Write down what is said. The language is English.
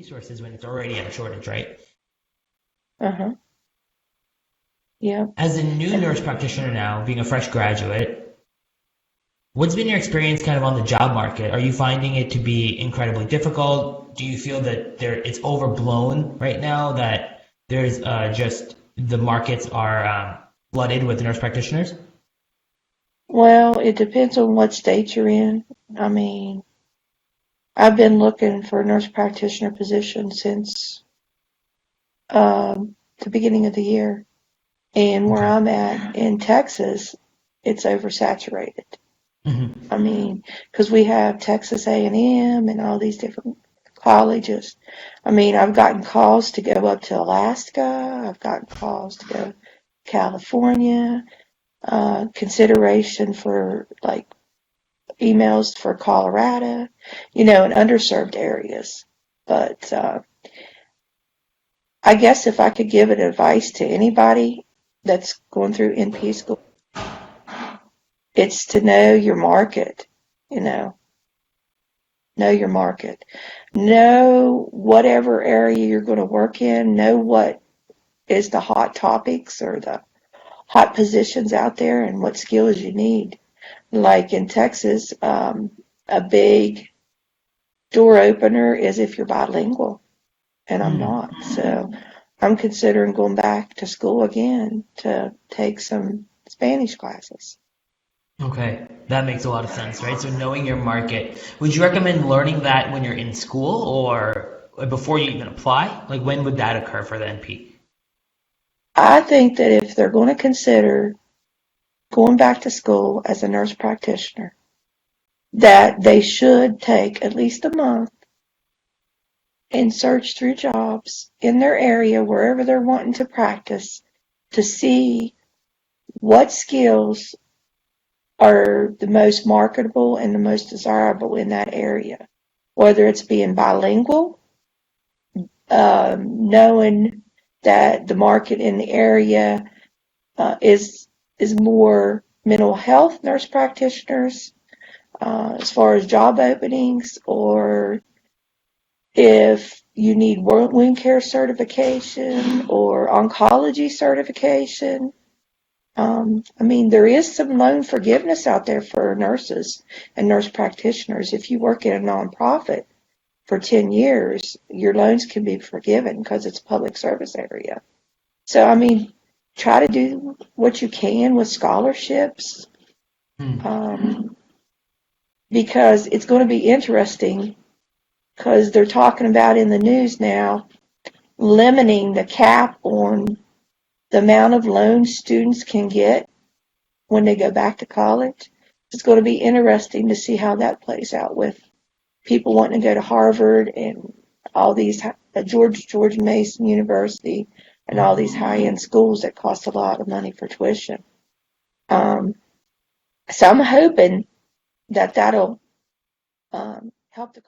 resources when it's already at a shortage, right? Uh-huh. Yeah. As a new And nurse practitioner now, being a fresh graduate, what's been your experience kind of on the job market? Are you finding it to be incredibly difficult? Do you feel that it's overblown right now, that there's just the markets are flooded with nurse practitioners? well, it depends on what state you're in. I mean, I've been looking for a nurse practitioner position since the beginning of the year. And where Okay. I'm at in Texas, it's oversaturated. Hmm. I mean, because we have Texas A&M and all these different colleges. I mean, I've gotten calls to go up to Alaska. I've gotten calls to go to California. Consideration for like emails for Colorado, in underserved areas. But I guess if I could give an advice to anybody that's going through NP school, it's to know your market, you know your market. Know whatever area you're going to work in, know what is the hot topics or the hot positions out there and what skills you need. Like in Texas, a big door opener is if you're bilingual, and I'm Mm. not. So I'm considering going back to school again to take some Spanish classes. Okay, that makes a lot of sense, right? So knowing your market, would you recommend learning that when you're in school or before you even apply? Like when would that occur for the NP? I think that if they're going to consider going back to school as a nurse practitioner, that they should take at least a month and search through jobs in their area, wherever they're wanting to practice, to see what skills are the most marketable and the most desirable in that area. Whether it's being bilingual, knowing that the market in the area is more mental health nurse practitioners as far as job openings, or if you need wound care certification or oncology certification. I mean, there is some loan forgiveness out there for nurses and nurse practitioners. If you work in a nonprofit for 10 years, your loans can be forgiven because it's a public service area. So, I mean, try to do what you can with scholarships, Hmm. um, because it's going to be interesting because they're talking about in the news now limiting the cap on the amount of loans students can get when they go back to college. It's going to be interesting to see how that plays out with people wanting to go to Harvard and all these George Mason University and all these high-end schools that cost a lot of money for tuition. Um, so I'm hoping that that'll help the